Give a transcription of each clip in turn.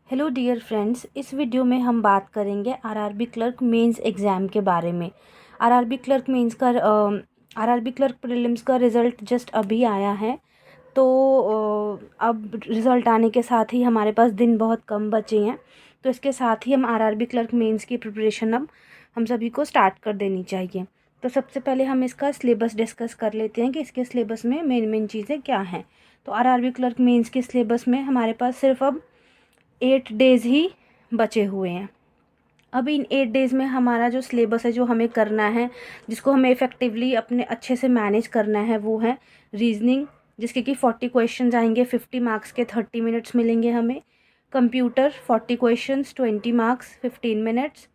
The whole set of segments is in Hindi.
हेलो डियर फ्रेंड्स, इस वीडियो में हम बात करेंगे आरआरबी क्लर्क मेंस एग्ज़ाम के बारे में। आरआरबी क्लर्क प्रीलिम्स का रिज़ल्ट जस्ट अभी आया है। तो अब रिज़ल्ट आने के साथ ही हमारे पास दिन बहुत कम बचे हैं, तो इसके साथ ही हम आरआरबी क्लर्क मेंस की प्रिपरेशन अब हम सभी को स्टार्ट कर देनी चाहिए। तो सबसे पहले हम इसका सिलेबस डिस्कस कर लेते हैं कि इसके सिलेबस में मेन चीज़ें क्या हैं। तो आरआरबी क्लर्क मेंस के सिलेबस में हमारे पास सिर्फ अब 8 डेज़ ही बचे हुए हैं। अब इन 8 डेज़ में हमारा जो सिलेबस है, जो हमें करना है, जिसको हमें इफ़ेक्टिवली अपने अच्छे से मैनेज करना है, वो है रीजनिंग, जिसके कि 40 क्वेश्चन आएंगे, 50 मार्क्स के 30 मिनट्स मिलेंगे हमें। Computer 40 questions 20 marks 15 minutes.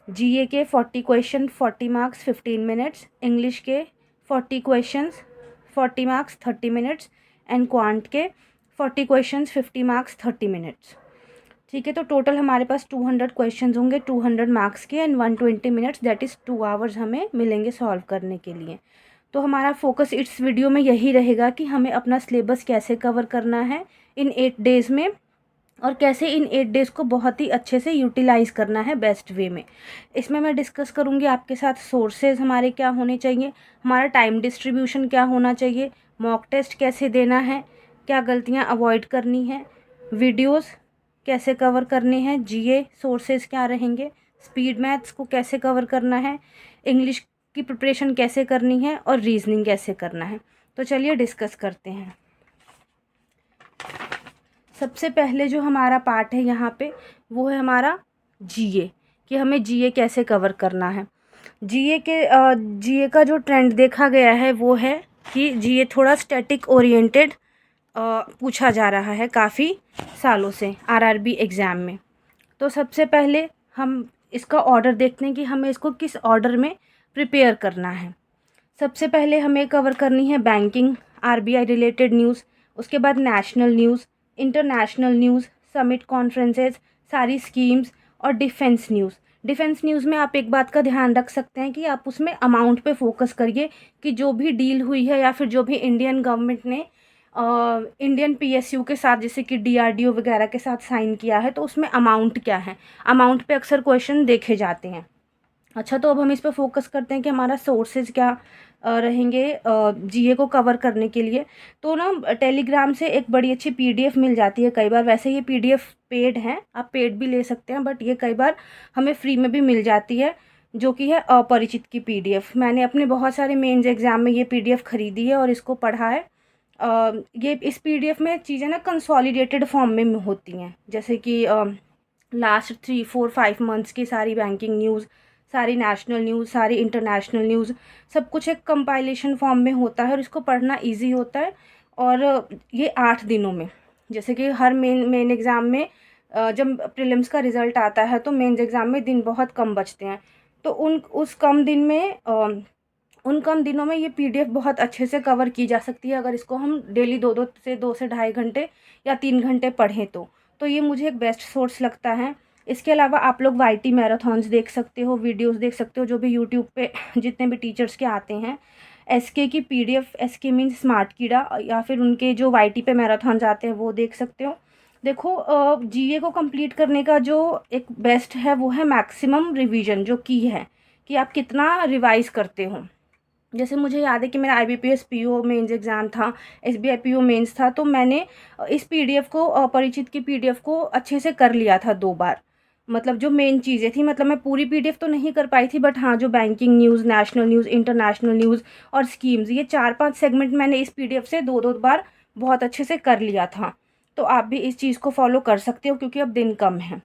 GA के 40 क्वेश्चन 40 मार्क्स 15 मिनट्स। इंग्लिश के 40 questions 40 marks 30 minutes. And quant के 40 क्वेश्चंस 50 मार्क्स 30 मिनट्स। ठीक है, तो टोटल हमारे पास 200 क्वेश्चंस होंगे 200 मार्क्स के and 120 minutes, that is 2 hours हमें मिलेंगे सॉल्व करने के लिए। तो हमारा फोकस इस वीडियो में यही रहेगा कि हमें अपना सिलेबस कैसे कवर करना है इन 8 डेज़ में, और कैसे इन 8 डेज़ को बहुत ही अच्छे से यूटिलाइज़ करना है बेस्ट वे में। इसमें मैं डिस्कस करूँगी आपके साथ सोर्सेज हमारे क्या होने चाहिए, हमारा टाइम डिस्ट्रीब्यूशन क्या होना चाहिए, मॉक टेस्ट कैसे देना है, क्या गलतियाँ अवॉइड करनी है, वीडियोज़ कैसे कवर करने हैं, जीए सोर्सेज क्या रहेंगे, स्पीड मैथ्स को कैसे कवर करना है, इंग्लिश की प्रिपरेशन कैसे करनी है, और रीजनिंग कैसे करना है। तो चलिए डिस्कस करते हैं। सबसे पहले जो हमारा पार्ट है यहाँ पे, वो है हमारा जीए, कि हमें जीए कैसे कवर करना है। जीए का जो ट्रेंड देखा गया है वो है कि जीए थोड़ा स्टैटिक ओरिएंटेड पूछा जा रहा है काफ़ी सालों से आरआरबी एग्ज़ाम में। तो सबसे पहले हम इसका ऑर्डर देखते हैं कि हमें इसको किस ऑर्डर में प्रिपेयर करना है। सबसे पहले हमें कवर करनी है बैंकिंग, आरबीआई रिलेटेड न्यूज़, उसके बाद national news, international news, summit conferences, सारी स्कीम्स, और डिफेंस न्यूज़। डिफेंस न्यूज़ में आप एक बात का ध्यान रख सकते हैं कि आप उसमें अमाउंट पे फोकस करिए, कि जो भी डील हुई है या फिर जो भी इंडियन गवर्नमेंट ने इंडियन पीएसयू के साथ, जैसे कि डीआरडीओ वगैरह के साथ साइन किया है, तो उसमें अमाउंट क्या है, अमाउंट पे अक्सर क्वेश्चन देखे जाते हैं। अच्छा, तो अब हम इस पर फोकस करते हैं कि हमारा सोर्सेज क्या रहेंगे जीए को कवर करने के लिए। तो ना टेलीग्राम से एक बड़ी अच्छी पीडीएफ मिल जाती है कई बार, वैसे ये पीडीएफ पेड है, आप पेड भी ले सकते हैं, बट ये कई बार हमें फ्री में भी मिल जाती है, जो कि है अपरिचित की पीडीएफ। मैंने अपने बहुत सारे मेंस एग्जाम में ये पीडीएफ खरीदी है और इसको पढ़ा है। ये इस पीडीएफ में चीज़ें ना कंसोलिडेटेड फॉर्म में होती हैं, जैसे कि लास्ट 3 4 5 मंथ्स की सारी बैंकिंग न्यूज़, सारी नेशनल न्यूज़, सारी इंटरनेशनल न्यूज़, सब कुछ एक कंपाइलेशन फॉर्म में होता है और इसको पढ़ना इजी होता है। और ये 8 दिनों में, जैसे कि हर मेन एग्ज़ाम में जब प्रीलिम्स का रिज़ल्ट आता है तो मेंस एग्ज़ाम में दिन बहुत कम बचते हैं, तो उन कम दिनों में ये पीडीएफ बहुत अच्छे से कवर की जा सकती है, अगर इसको हम डेली 2 से 2.5 घंटे या 3 घंटे पढ़ें तो ये मुझे एक बेस्ट सोर्स लगता है। इसके अलावा आप लोग वाईटी मैराथॉन्स देख सकते हो, वीडियोस देख सकते हो, जो भी यूट्यूब पे जितने भी टीचर्स के आते हैं। एसके की पीडीएफ, एसके मीन्स स्मार्ट कीड़ा, या फिर उनके जो वाईटी पे मैराथॉन्स आते हैं वो देख सकते हो। देखो, जीए को कंप्लीट करने का जो एक बेस्ट है वो है मैक्सिमम रिवीजन, जो की है कि आप कितना रिवाइज करते हो। जैसे मुझे याद है कि मेरा आईबीपीएस पीओ मेंस एग्ज़ाम था, एसबीआई पीओ मेंस था, तो मैंने इस पीडीएफ को, परिचित की पीडीएफ को अच्छे से कर लिया था 2 बार। मतलब जो मेन चीज़ें थी, मतलब मैं पूरी पीडीएफ तो नहीं कर पाई थी, बट हाँ, जो banking news, national news, international news और स्कीम्स, ये 4 5 सेगमेंट मैंने इस पीडीएफ से 2 2 बार बहुत अच्छे से कर लिया था। तो आप भी इस चीज़ को फॉलो कर सकते हो, क्योंकि अब दिन कम है।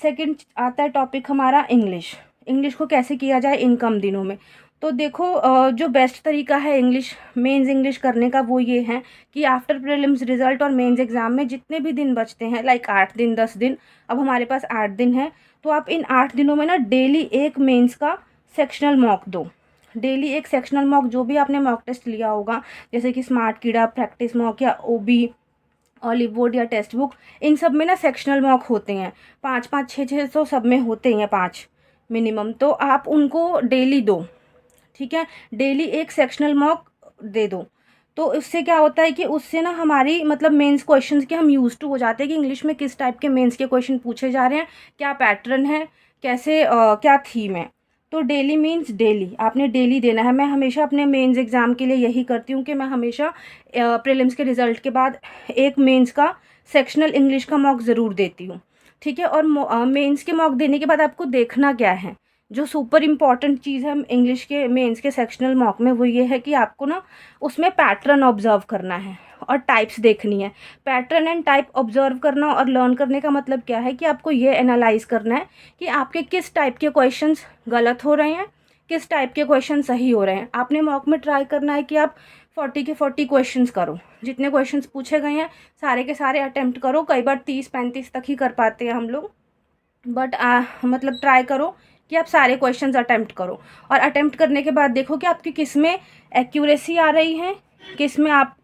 सेकेंड आता है टॉपिक हमारा इंग्लिश। इंग्लिश को कैसे किया जाए इन कम दिनों में। तो देखो, जो बेस्ट तरीका है मेंस इंग्लिश करने का, वो ये है कि आफ्टर प्रीलिम्स रिजल्ट और मेंस एग्ज़ाम में जितने भी दिन बचते हैं, लाइक 8 दिन 10 दिन, अब हमारे पास 8 दिन है, तो आप इन 8 दिनों में ना डेली एक मेंस का सेक्शनल मॉक दो। डेली एक सेक्शनल मॉक, जो भी आपने मॉक टेस्ट लिया होगा, जैसे कि स्मार्ट कीड़ा, प्रैक्टिस मॉक, या ओबी, ऑलिव बोर्ड, या टेक्स्ट बुक, इन सब में ना सेक्शनल मॉक होते हैं, 5 5 6 6 तो सब में होते हैं 5 मिनिमम, तो आप उनको डेली दो। ठीक है, डेली एक सेक्शनल मॉक दे दो। तो उससे क्या होता है कि उससे ना हमारी मतलब मेंस क्वेश्चंस के हम यूज़ टू हो जाते हैं कि इंग्लिश में किस टाइप के मेंस के क्वेश्चन पूछे जा रहे हैं, क्या पैटर्न है, कैसे क्या थीम है। तो डेली मीन्स डेली, आपने डेली देना है। मैं हमेशा अपने मेंस एग्ज़ाम के लिए यही करती हूँ कि मैं हमेशा प्रीलिम्स के रिज़ल्ट के बाद एक मेंस का सेक्शनल इंग्लिश का मॉक ज़रूर देती हूँ, ठीक है। और मेंस के मॉक देने के बाद आपको देखना क्या है, जो सुपर इम्पॉर्टेंट चीज़ है इंग्लिश के मेंस के सेक्शनल मॉक में, वो ये है कि आपको ना उसमें पैटर्न ऑब्जर्व करना है और टाइप्स देखनी है। पैटर्न एंड टाइप ऑब्जर्व करना और लर्न करने का मतलब क्या है कि आपको ये एनालाइज करना है कि आपके किस टाइप के क्वेश्चंस गलत हो रहे हैं, किस टाइप के क्वेश्चन सही हो रहे हैं। आपने मॉक में ट्राई करना है कि आप 40 के 40 क्वेश्चंस करो, जितने क्वेश्चंस पूछे गए हैं सारे के सारे अटेम्प्ट करो। कई बार 30-35 तक ही कर पाते हैं हम लोग, बट मतलब ट्राई करो कि आप सारे क्वेश्चंस अटेम्प्ट करो। और अटेम्प्ट करने के बाद देखो कि आपकी किस में एक्यूरेसी आ रही है, किस में आप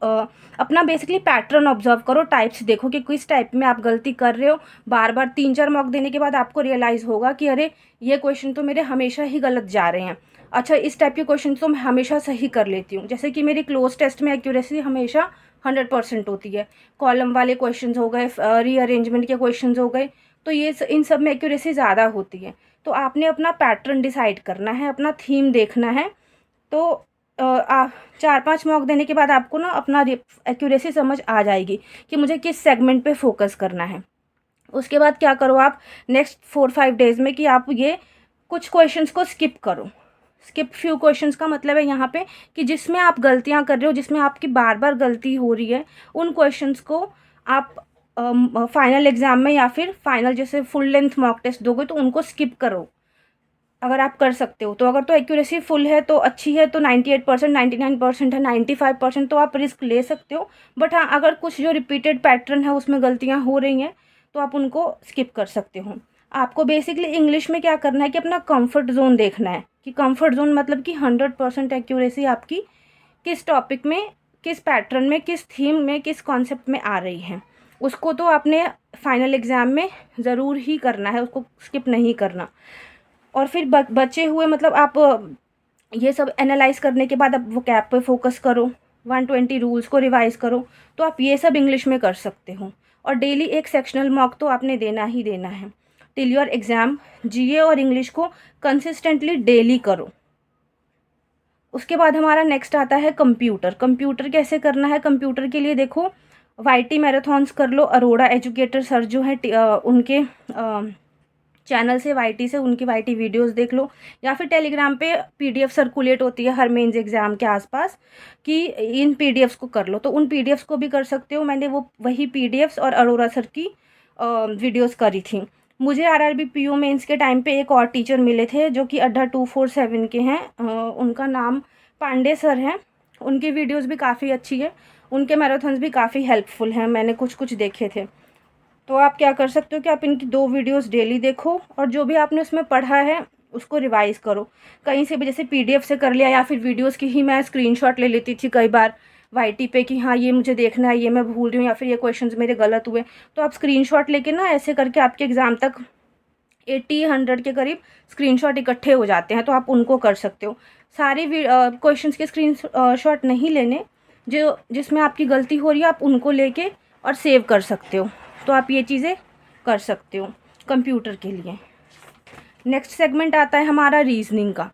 अपना बेसिकली पैटर्न ऑब्जर्व करो, टाइप्स देखो कि किस टाइप में आप गलती कर रहे हो। बार बार 3-4 मॉक देने के बाद आपको रियलाइज़ होगा कि अरे ये क्वेश्चन तो मेरे हमेशा ही गलत जा रहे हैं, अच्छा इस टाइप के क्वेश्चन तो मैं हमेशा सही कर लेती हूँ। जैसे कि मेरी क्लोज टेस्ट में एक्यूरेसी हमेशा 100% होती है। कॉलम वाले क्वेश्चन हो गए, रीअरेंजमेंट के क्वेश्चन हो गए, तो ये इन सब में एक्यूरेसी ज़्यादा होती है। तो आपने अपना पैटर्न डिसाइड करना है, अपना थीम देखना है। तो 4-5 मॉक देने के बाद आपको ना अपना एक्यूरेसी समझ आ जाएगी कि मुझे किस सेगमेंट पे फोकस करना है। उसके बाद क्या करो आप नेक्स्ट 4-5 डेज़ में कि आप ये कुछ क्वेश्चंस को स्किप करो। स्किप फ्यू क्वेश्चंस का मतलब है यहाँ पे कि जिसमें आप गलतियाँ कर रहे हो, जिसमें आपकी बार बार गलती हो रही है, उन क्वेश्चंस को आप फाइनल एग्ज़ाम में या फिर फाइनल जैसे फुल लेंथ मॉक टेस्ट दोगे तो उनको स्किप करो, अगर आप कर सकते हो तो। अगर तो एक्यूरेसी फुल है तो अच्छी है, तो 98%, 99% है, 95% तो आप रिस्क ले सकते हो। बट हाँ, अगर कुछ जो रिपीटेड पैटर्न है उसमें गलतियाँ हो रही हैं तो आप उनको स्किप कर सकते हो। आपको बेसिकली इंग्लिश में क्या करना है कि अपना कंफर्ट जोन देखना है कि कंफर्ट जोन मतलब कि 100% एक्यूरेसी आपकी किस टॉपिक में, किस पैटर्न में, किस थीम में, किस कॉन्सेप्ट में आ रही है। उसको तो आपने फाइनल एग्ज़ाम में ज़रूर ही करना है, उसको स्किप नहीं करना। और फिर बचे हुए मतलब आप ये सब एनालाइज करने के बाद आप वोकैब पे फोकस करो, 120 रूल्स को रिवाइज करो, तो आप ये सब इंग्लिश में कर सकते हो। और डेली एक सेक्शनल मॉक तो आपने देना ही देना है टिल योर एग्ज़ाम। जीए और इंग्लिश को कंसिस्टेंटली डेली करो। उसके बाद हमारा नेक्स्ट आता है कंप्यूटर। कंप्यूटर कैसे करना है, कंप्यूटर के लिए देखो वाईटी मैराथॉन्स कर लो। अरोड़ा एजुकेटर सर जो है उनके चैनल से वाईटी से उनकी वाईटी वीडियोस देख लो, या फिर टेलीग्राम पे पीडीएफ सर्कुलेट होती है हर मेंस एग्ज़ाम के आसपास कि इन पीडीएफ्स को कर लो, तो उन पीडीएफ्स को भी कर सकते हो। मैंने वो वही पीडीएफ्स और अरोड़ा सर की वीडियोस करी थी। मुझे आरआरबी पीओ मेंस के टाइम पे एक और टीचर मिले थे जो कि अड्डा 247 के हैं, उनका नाम पांडे सर हैं। उनकी वीडियोस भी काफ़ी अच्छी है, उनके मैराथन्स भी काफ़ी हेल्पफुल हैं, मैंने कुछ कुछ देखे थे। तो आप क्या कर सकते हो कि आप इनकी 2 वीडियोस डेली देखो और जो भी आपने उसमें पढ़ा है उसको रिवाइज़ करो। कहीं से भी जैसे पीडीएफ से कर लिया या फिर वीडियोस की ही मैं स्क्रीनशॉट ले लेती थी कई बार वाईटी पे कि हाँ ये मुझे देखना है, ये मैं भूल रही हूँ या फिर ये क्वेश्चंस मेरे गलत हुए। तो आप स्क्रीनशॉट लेके ना ऐसे करके आपके एग्ज़ाम तक 80-100 के करीब स्क्रीनशॉट इकट्ठे हो जाते हैं, तो आप उनको कर सकते हो। सारे क्वेश्चंस के स्क्रीनशॉट नहीं लेने, जो जिसमें आपकी गलती हो रही है आप उनको लेके और सेव कर सकते हो। तो आप ये चीज़ें कर सकते हो कंप्यूटर के लिए। नेक्स्ट सेगमेंट आता है हमारा रीजनिंग का।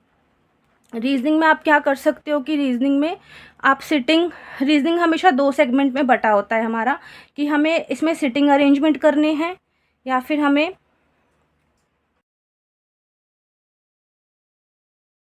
रीजनिंग में आप क्या कर सकते हो कि रीजनिंग में आप रीजनिंग हमेशा 2 सेगमेंट में बटा होता है हमारा कि हमें इसमें सिटिंग अरेंजमेंट करने हैं या फिर हमें